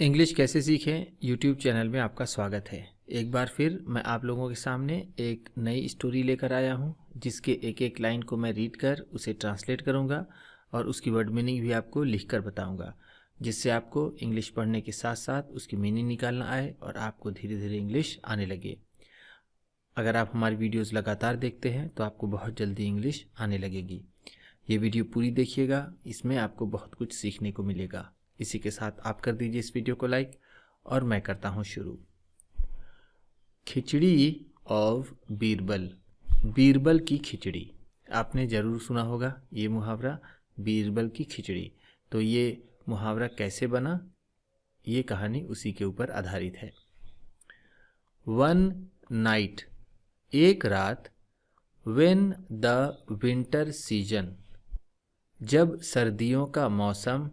English कैसे सीखें YouTube channel में आपका स्वागत है। एक बार फिर मैं आप लोगों के सामने एक नई स्टोरी लेकर आया हूं, जिसके एक एक लाइन को मैं रीड कर उसे ट्रांसलेट करूंगा और उसकी वर्ड मीनिंग भी आपको लिख कर बताऊंगा, जिससे आपको इंग्लिश पढ़ने के साथ साथ उसकी मीनिंग निकालना आए और आपको धीरे धीरे इंग्लिश आने लगे। अगर आप हमारी वीडियोज़ लगातार देखते हैं तो आपको बहुत जल्दी इंग्लिश आने लगेगी। ये वीडियो पूरी देखिएगा, इसमें आपको बहुत कुछ सीखने को मिलेगा। इसी के साथ आप कर दीजिए इस वीडियो को लाइक और मैं करता हूँ शुरू। खिचड़ी ऑफ बीरबल, बीरबल की खिचड़ी। आपने ज़रूर सुना होगा ये मुहावरा, बीरबल की खिचड़ी। तो ये मुहावरा कैसे बना, ये कहानी उसी के ऊपर आधारित है। वन नाइट, एक रात, व्हेन द विंटर सीजन, जब सर्दियों का मौसम,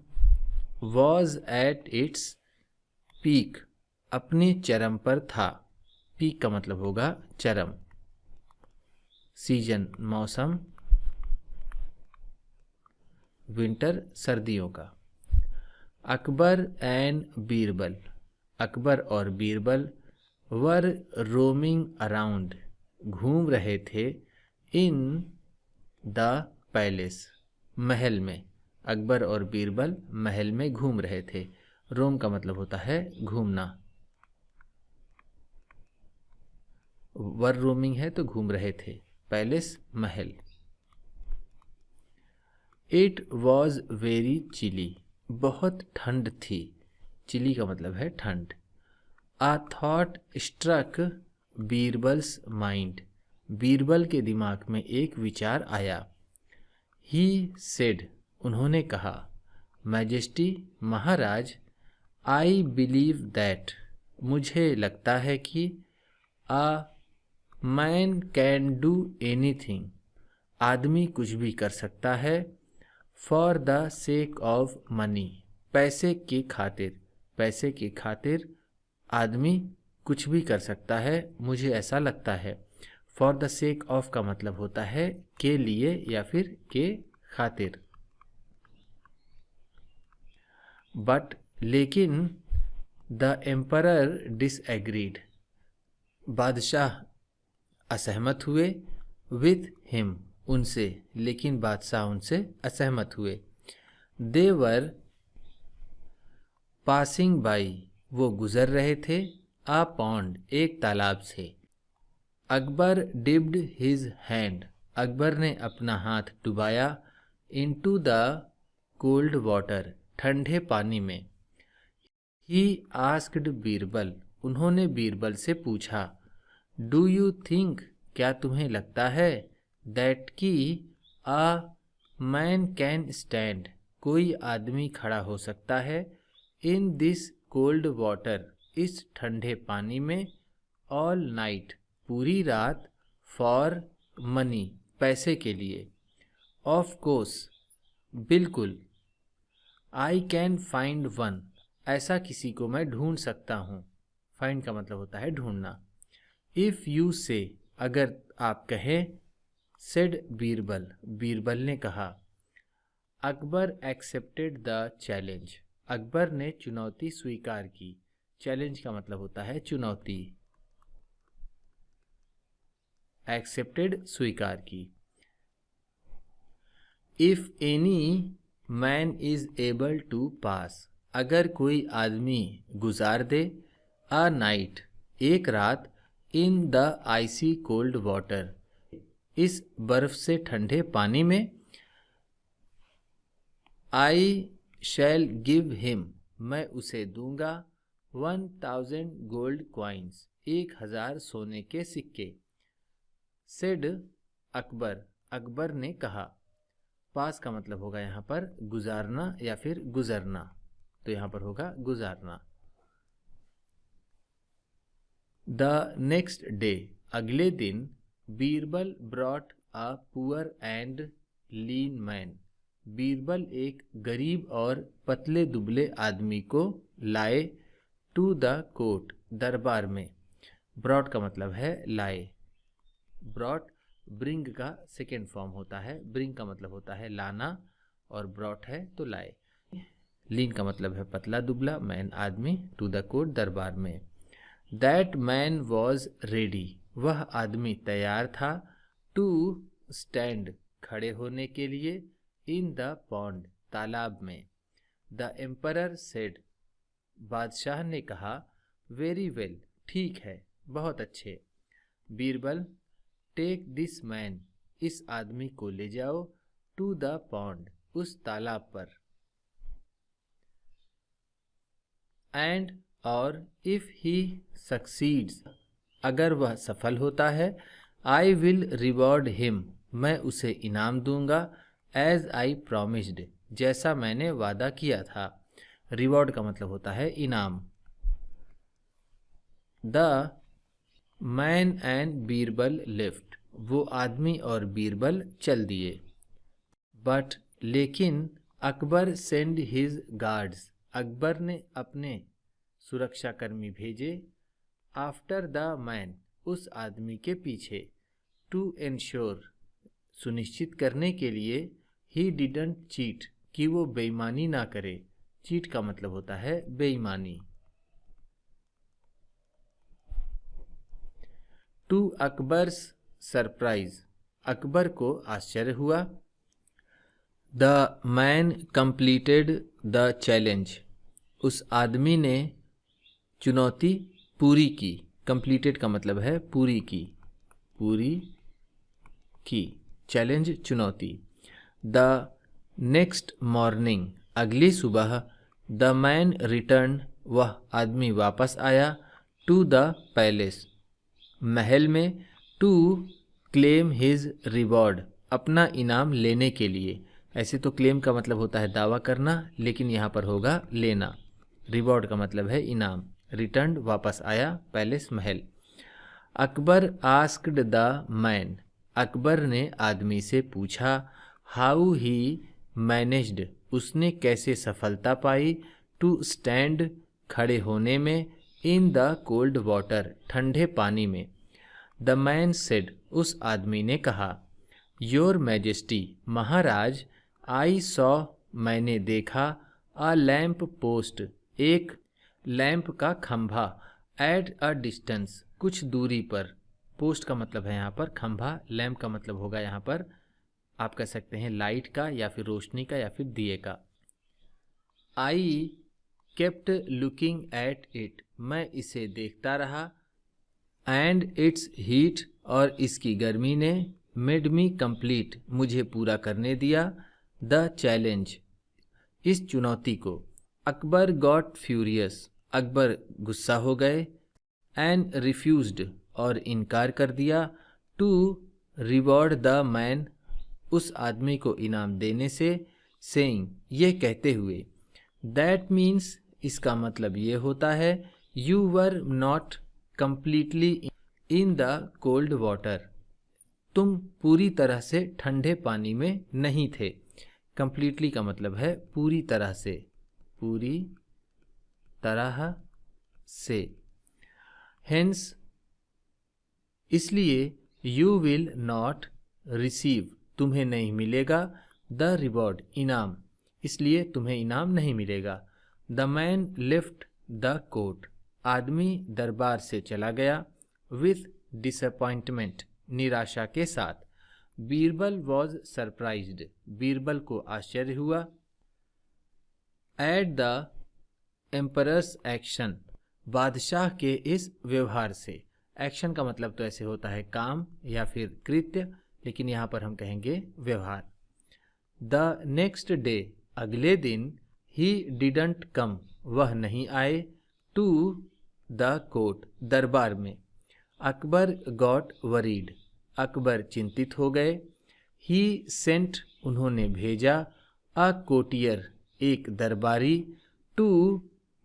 वॉज एट इट्स पीक, अपने चरम पर था। पीक का मतलब होगा चरम, सीजन मौसम, विंटर सर्दियों का। अकबर एंड बीरबल, अकबर और बीरबल, वर रोमिंग अराउंड, घूम रहे थे, इन द पैलेस, महल में। अकबर और बीरबल महल में घूम रहे थे। रोम का मतलब होता है घूमना, वर रोमिंग है तो घूम रहे थे, palace Mahal. It was very chilly, बहुत ठंड थी। चिली का मतलब है ठंड। A thought struck Birbal's mind, Birbal के दिमाग में एक विचार आया। ही सेड, उन्होंने कहा, majesty, Maharaj, I believe that, मुझे लगता है कि, आ मैन कैन डू एनीथिंग, आदमी कुछ भी कर सकता है, for the sake of money, पैसे की खातिर, पैसे की खातिर आदमी कुछ भी कर सकता है, मुझे ऐसा लगता है। फॉर द सेक ऑफ का मतलब होता है के लिए या फिर के खातिर। बट लेकिन, द एम्परर डिसएग्रीड, बादशाह असहमत हुए, विथ हिम, उनसे, लेकिन बादशाह उनसे असहमत हुए। दे वर पासिंग बाई, वो गुजर रहे थे, आ पॉन्ड, एक तालाब से। Akbar dipped his hand, Akbar ने अपना हाथ डुबाया, इनटू द कोल्ड वाटर, ठंडे पानी में। ही आस्क्ड बीरबल, उन्होंने बीरबल से पूछा, डू यू थिंक, क्या तुम्हें लगता है, दैट कि, आ मैन कैन स्टैंड, कोई आदमी खड़ा हो सकता है, इन दिस कोल्ड वाटर, इस ठंडे पानी में, ऑल नाइट, पूरी रात, फॉर मनी, पैसे के लिए। ऑफ कोर्स, बिल्कुल। आई कैन फाइंड वन, ऐसा किसी को मैं ढूंढ सकता हूँ। फाइंड का मतलब होता है ढूंढना। इफ़ यू से, अगर आप कहें, सेड बीरबल, बीरबल ने कहा। Akbar accepted the challenge, Akbar ने चुनौती स्वीकार की। चैलेंज का मतलब होता है चुनौती। एक्सेप्टेड, स्वीकार की। If any man is able to pass, अगर कोई आदमी गुजार दे, अ नाइट, एक रात, in the icy cold water, इस बर्फ से ठंडे पानी में, आई शैल गिव हिम, मैं उसे दूंगा, 1000 गोल्ड क्वाइंस, 1000 सोने के सिक्के। सेड अकबर, अकबर ने कहा। पास का मतलब होगा यहाँ पर गुजारना या फिर गुजरना, तो यहाँ पर होगा गुजारना। द नेक्स्ट डे, अगले दिन, Birbal brought a poor and lean man, Birbal एक गरीब और पतले दुबले आदमी को लाए, टू द कोर्ट, दरबार में। ब्रॉट का मतलब है लाए। ब्रॉट ब्रिंग का सेकेंड फॉर्म होता है, ब्रिंग का मतलब होता है लाना और ब्रॉट है तो लाए। लीन का मतलब है पतला दुबला, मैन आदमी, टू द कोर्ट दरबार में। दैट मैन वॉज रेडी, वह आदमी तैयार था, टू स्टैंड खड़े होने के लिए, इन द पॉन्ड तालाब में। द एम्परर सेड, बादशाह ने कहा, वेरी वेल, ठीक है, बहुत अच्छे। बीरबल, टेक दिस मैन, इस आदमी को ले जाओ, टू द पॉन्ड, उस तालाब पर। एंड और इफ ही सक्सीड्स, अगर वह सफल होता है, आई विल रिवॉर्ड हिम, मैं उसे इनाम दूंगा, एज आई प्रॉमिस्ड, जैसा मैंने वादा किया था। रिवॉर्ड का मतलब होता है इनाम। The man and Birbal left, वो आदमी और बीरबल चल दिए। बट लेकिन Akbar send his guards, Akbar ने अपने सुरक्षाकर्मी भेजे, आफ्टर द मैन, उस आदमी के पीछे, टू एंश्योर, सुनिश्चित करने के लिए, ही डिडंट चीट, कि वो बेईमानी ना करे। चीट का मतलब होता है बेईमानी। टू अकबर्स सरप्राइज, अकबर को आश्चर्य हुआ। The man completed the challenge, उस आदमी ने चुनौती पूरी की। कंप्लीटेड का मतलब है पूरी की, पूरी की, चैलेंज चुनौती। द नेक्स्ट मॉर्निंग, अगली सुबह, द मैन रिटर्न, वह आदमी वापस आया, टू द पैलेस, महल में, टू क्लेम हिज रिवॉर्ड, अपना इनाम लेने के लिए। ऐसे तो क्लेम का मतलब होता है दावा करना, लेकिन यहाँ पर होगा लेना। रिवॉर्ड का मतलब है इनाम। रिटर्न वापस आया, palace Mahal. Akbar asked the man, Akbar ने आदमी से पूछा, हाउ ही मैनेज्ड, उसने कैसे सफलता पाई, टू स्टैंड, खड़े होने में, इन द कोल्ड वाटर, ठंडे पानी में। द मैन सेड, उस आदमी ने कहा, your majesty, Maharaj, I saw, मैंने देखा, अ लैम्प पोस्ट, एक लैंप का खंभा, एट अ डिस्टेंस, कुछ दूरी पर। पोस्ट का मतलब है यहाँ पर खंभा, लैंप का मतलब होगा यहाँ पर आप कह सकते हैं लाइट का, या फिर रोशनी का, या फिर दिए का। I kept looking at it, मैं इसे देखता रहा, एंड इट्स हीट, और इसकी गर्मी ने, मेड मी कंप्लीट, मुझे पूरा करने दिया, द चैलेंज, इस चुनौती को। अकबर गॉट फ्यूरियस, अकबर गुस्सा हो गए, एंड रिफ्यूज्ड, और इनकार कर दिया, टू रिवॉर्ड द मैन, उस आदमी को इनाम देने से, सेइंग, ये कहते हुए, दैट मीन्स, इसका मतलब ये होता है, you were not completely in the cold water, तुम पूरी तरह से ठंडे पानी में नहीं थे। कंप्लीटली का मतलब है पूरी तरह से, पूरी तरह से। हेंस, इसलिए, यू विल नॉट रिसीव, तुम्हें नहीं मिलेगा, द रिवॉर्ड, इनाम, इसलिए तुम्हें इनाम नहीं मिलेगा। The man left the court, आदमी दरबार से चला गया, विथ डिसअपॉइंटमेंट, निराशा के साथ। बीरबल वॉज सरप्राइज्ड, बीरबल को आश्चर्य हुआ, एट द एम्परर्स एक्शन, बादशाह के इस व्यवहार से। एक्शन का मतलब तो ऐसे होता है काम या फिर कृत्य, लेकिन यहाँ पर हम कहेंगे व्यवहार। द नेक्स्ट डे, अगले दिन, ही डिडंट कम, वह नहीं आए, टू द कोर्ट, दरबार में। अकबर गॉट वरीड, अकबर चिंतित हो गए। ही सेंट, उन्होंने भेजा, अ कोटियर, एक दरबारी, टू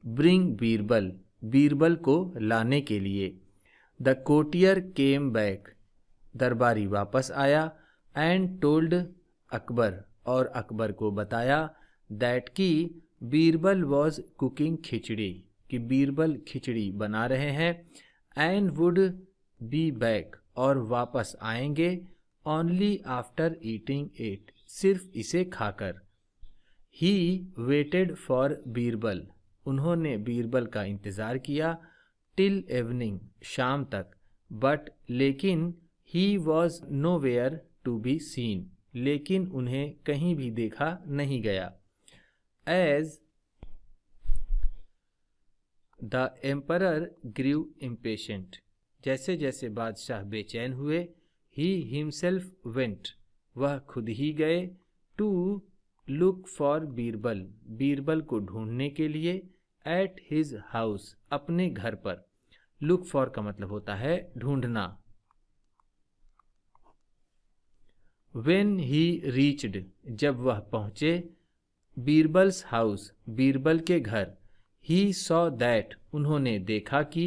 ब्रिंग बीरबल, बीरबल को लाने के लिए। द कोटियर केम बैक, दरबारी वापस आया, एंड टोल्ड अकबर, और अकबर को बताया, दैट कि बीरबल वॉज कुकिंग खिचड़ी, कि बीरबल खिचड़ी बना रहे हैं, एंड वुड बी बैक, और वापस आएंगे, ओनली आफ्टर ईटिंग इट, सिर्फ इसे खाकर। ही वेटेड फॉर बीरबल, उन्होंने बीरबल का इंतज़ार किया, टिल इवनिंग, शाम तक, बट लेकिन he was nowhere to be seen, लेकिन उन्हें कहीं भी देखा नहीं गया। As the emperor grew impatient, जैसे जैसे बादशाह बेचैन हुए, ही हिमसेल्फ वेंट, वह खुद ही गए, to look for Birbal, Birbal को ढूंढने के लिए, एट हिज हाउस, अपने घर पर। लुक फॉर का मतलब होता है ढूंढना। वेन ही रीच्ड, जब वह पहुंचे, बीरबल्स हाउस, बीरबल के घर, ही सॉ दैट, उन्होंने देखा कि,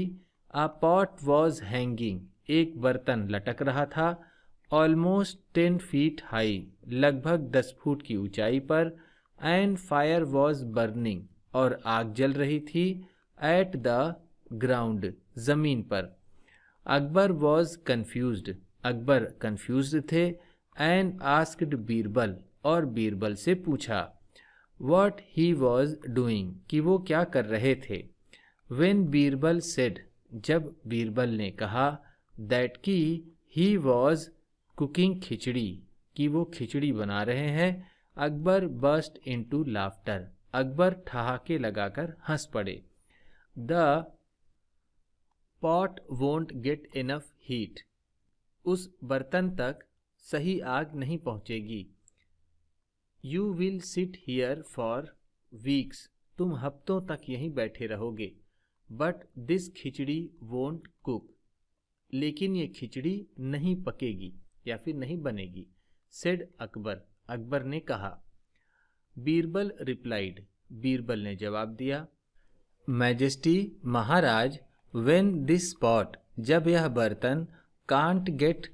अ पॉट वॉज हैंगिंग, एक बर्तन लटक रहा था, ऑलमोस्ट 10 फीट हाई, लगभग 10 फुट की ऊंचाई पर, एंड फायर वॉज बर्निंग, और आग जल रही थी, एट द ग्राउंड, जमीन पर। Akbar was confused, Akbar confused थे, एंड आस्क्ड बीरबल, और बीरबल से पूछा, व्हाट ही वॉज डूइंग, कि वो क्या कर रहे थे। व्हेन बीरबल सेड, जब बीरबल ने कहा, दैट की ही वॉज कुकिंग खिचड़ी, कि वो खिचड़ी बना रहे हैं, Akbar burst into laughter, Akbar ठहाके लगाकर हंस पड़े। The pot won't get enough heat, उस बर्तन तक सही आग नहीं पहुंचेगी। You will sit here for weeks, तुम हफ्तों तक यहीं बैठे रहोगे। But this khichdi won't cook, लेकिन ये खिचड़ी नहीं पकेगी या फिर नहीं बनेगी। सेड अकबर, अकबर ने कहा। बीरबल रिप्लाइड, बीरबल ने जवाब दिया, majesty, Maharaj, when this pot, जब यह बर्तन, कांट गेट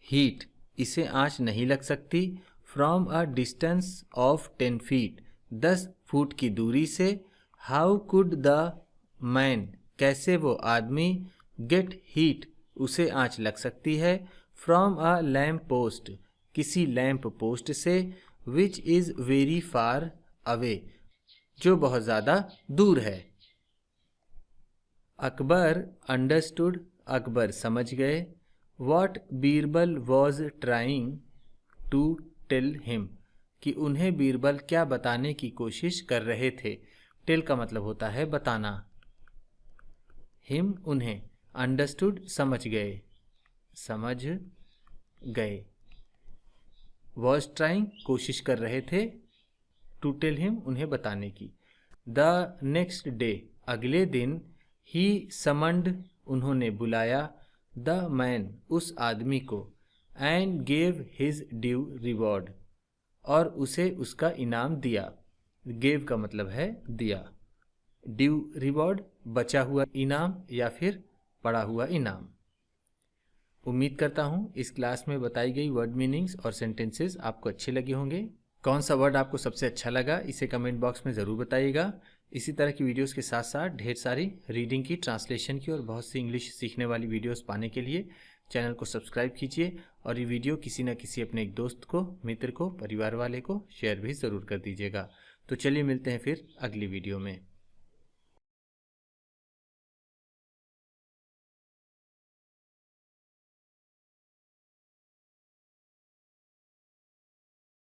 हीट, इसे आंच नहीं लग सकती, from a distance of 10 feet, 10 foot की दूरी से, हाउ कुड द मैन, कैसे वो आदमी, गेट हीट, उसे आंच लग सकती है, फ्रॉम अ लैम्प पोस्ट, किसी लैम्प पोस्ट से, which is very far away, जो बहुत ज़्यादा दूर है। अकबर अंडरस्टूड, अकबर समझ गए, what Birbal was trying to tell him, कि उन्हें बीरबल क्या बताने की कोशिश कर रहे थे। टेल का मतलब होता है बताना। हिम उन्हें, अंडरस्टूड समझ गए, समझ गए, वॉज ट्राइंग कोशिश कर रहे थे, टू टेल हिम उन्हें बताने की। द नेक्स्ट डे, अगले दिन, ही समंड, उन्होंने बुलाया, द मैन, उस आदमी को, and gave his due reward, और उसे उसका इनाम दिया। गेव का मतलब है दिया, ड्यू रिवॉर्ड बचा हुआ इनाम या फिर पड़ा हुआ इनाम। उम्मीद करता हूँ इस क्लास में बताई गई वर्ड मीनिंग्स और सेंटेंसेस आपको अच्छे लगे होंगे। कौन सा वर्ड आपको सबसे अच्छा लगा इसे कमेंट बॉक्स में ज़रूर बताइएगा। इसी तरह की वीडियोस के साथ साथ ढेर सारी रीडिंग की, ट्रांसलेशन की और बहुत सी इंग्लिश सीखने वाली वीडियोस पाने के लिए चैनल को सब्सक्राइब कीजिए और ये वीडियो किसी न किसी अपने एक दोस्त को, मित्र को, परिवार वाले को शेयर भी ज़रूर कर दीजिएगा। तो चलिए मिलते हैं फिर अगली वीडियो में।